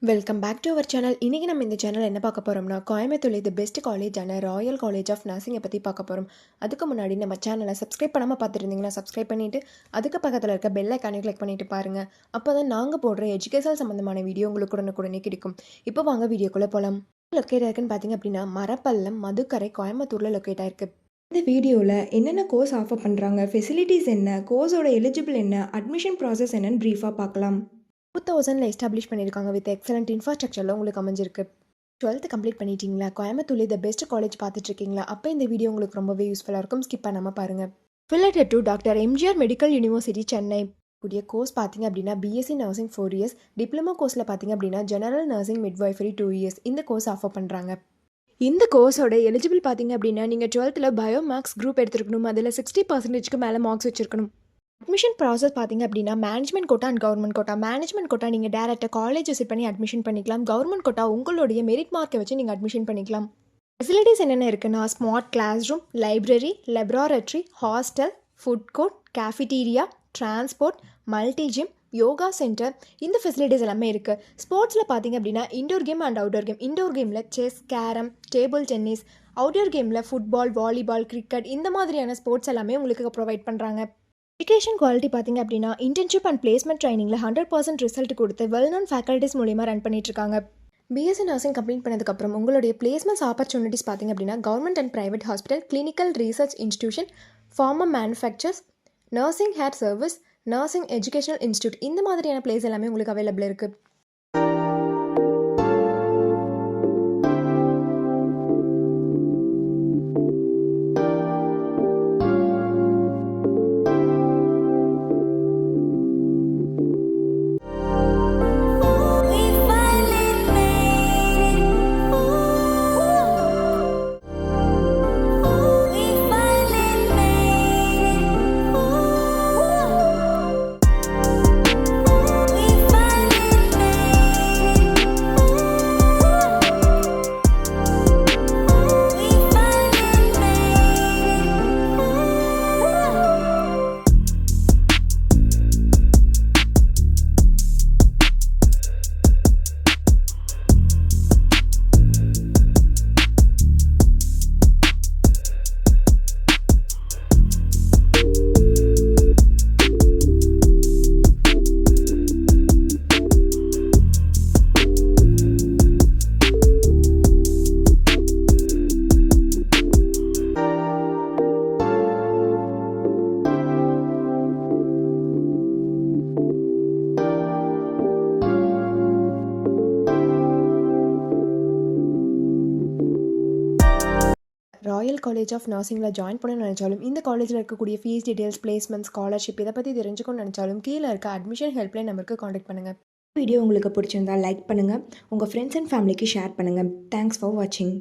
Welcome back to our channel. இன்றைக்கி நம்ம இந்த சேனல் என்ன பார்க்க போகிறோம்னா, கோயம்புத்தூர் தி பெஸ்ட் காலேஜான ராயல் காலேஜ் ஆஃப் நர்சிங்கை பற்றி பார்க்க போகிறோம். அதுக்கு முன்னாடி நம்ம சேனலை சப்ஸ்கிரைப் பண்ணாமல் பார்த்துருந்தீங்கன்னா சப்ஸ்கிரைப் பண்ணிவிட்டு அதுக்கு பக்கத்தில் இருக்க பெல் ஐக்கானை கிளிக் பண்ணிவிட்டு பாருங்கள். அப்போ தான் நாங்கள் போடுற எஜுகேஷன் சம்மந்தமான வீடியோ உங்களுக்கு உடனுக்குடனே கிடைக்கும். இப்போ வாங்க வீடியோக்குள்ளே போகலாம். லொக்கேட் ஆயிருக்குன்னு பார்த்தீங்க அப்படின்னா, மரப்பள்ளம் மதுக்கரை கோயம்புத்தூரில் லொக்கேட் ஆயிருக்கு. இந்த வீடியோவில் என்னென்ன கோர்ஸ் ஆஃபர் பண்ணுறாங்க, ஃபெசிலிட்டிஸ் என்ன, கோர்ஸோட எலிஜிபிள் என்ன, அட்மிஷன் ப்ராசஸ் என்னன்னு ப்ரீஃபாக பார்க்கலாம். 2000 எஸ்டாப்ளிஷ் பண்ணியிருக்காங்க. வித் எக்ஸலண்ட் இன்ஃப்ராஸ்ட்ரக்சரில் உங்களுக்கு அமைஞ்சிருக்கு. 12th கம்ப்ளீட் பண்ணிட்டீங்களா? கோயம்புத்தூர் தி பெஸ்ட் காலேஜ் பார்த்துட்ருக்கீங்களா? அப்போ இந்த வீடியோ உங்களுக்கு ரொம்பவே யூஸ்ஃபுல்லாக இருக்கும். ஸ்கிப் பண்ணாமல் பாருங்கள். Affiliated to doctor MGR medical university Chennai கூடிய கோர்ஸ் பார்த்தீங்க அப்படின்னா பிஎஸ்சி நர்சிங் 4 இயர்ஸ், டிப்ளமோ கோர்ஸில் பார்த்தீங்க அப்படின்னா ஜெனரல் நர்சிங் மிட்வைஃபரி 2 இயர்ஸ் இந்த கோர்ஸ் ஆஃபர் பண்ணுறாங்க. இந்த கோர்ஸோட எலிஜிபிள் பார்த்தீங்க அப்படின்னா நீங்கள் 12th பயோ மேக்ஸ் குரூப் எடுத்துருக்கணும். அதில் 60% மேலே மார்க்ஸ் வச்சிருக்கணும். அட்மிஷன் ப்ராசஸ் பார்த்தீங்க அப்படின்னா management quota and government quota. Management quota நீங்கள் டேரெக்டாக காலேஜ் விசிட் பண்ணி அட்மிஷன் பண்ணிக்கலாம். கவர்மெண்ட் கோட்டா உங்களுடைய மெரிட் மார்க்கை வச்சு நீங்கள் அட்மிஷன் பண்ணிக்கலாம். ஃபெசிலிட்டிஸ் என்னென்ன இருக்குன்னா, smart class room, library, laboratory, hostel, food court, cafeteria, transport, multi gym, yoga centre, இந்த ஃபெசிலிட்டிஸ் எல்லாமே இருக்குது. ஸ்போர்ட்ஸில் பார்த்தீங்க அப்படின்னா indoor game and outdoor game. Indoor கேமில் chess, carrom, table tennis, outdoor கேமில் ஃபுட்பால், வாலிபால், கிரிக்கெட் இந்த மாதிரியான ஸ்போர்ட்ஸ் எல்லாமே உங்களுக்கு ப்ரொவைட் பண்ணுறாங்க. எஜுகேஷன் குவாலிட்டி பார்த்திங்க அப்படின்னா இன்டர்ன்ஷிப் அண்ட் பிளேஸ்மெண்ட் ட்ரைனிங்கில் 100% ரிசல்ட் கொடுத்து வெல் நோன் ஃபேக்கல்ட்டிஸ் மூலிமா ரன் பண்ணிட்டுருக்காங்க. பிஎஸ்சி நர்சிங் கம்ப்ளீட் பண்ணதுக்கப்புறம் உங்களுடைய பிளேஸ்மெண்ட்ஸ் ஆப்பர்ச்சுனிட்டிஸ் பார்த்திங்க அப்படின்னா government and private hospital, clinical research institution, pharma manufacturers, nursing hair service, nursing educational institute இந்த மாதிரியான பிளேஸ் எல்லாமே உங்களுக்கு அவைலபிள் இருக்குது. ராயல் காலேஜ் ஆஃப் நர்சிங்கில் ஜாயின் பண்ண நினச்சாலும், இந்த காலேஜில் இருக்கக்கூடிய ஃபீஸ் டீட்டெயில்ஸ், பிளேஸ்மெண்ட், ஸ்காலர்ஷிப் இதை பற்றி தெரிஞ்சுக்கணும்னு நினச்சாலும் கீழே இருக்க அட்மிஷன் ஹெல்ப்லைன் நம்பருக்கு காண்டாக்ட் பண்ணுங்கள். வீடியோ உங்களுக்கு பிடிச்சிருந்தா லைக் பண்ணுங்கள், உங்கள் ஃப்ரெண்ட்ஸ் அண்ட் ஃபேமிலிக்கு ஷேர் பண்ணுங்கள். தேங்க்ஸ் ஃபார் வாட்சிங்.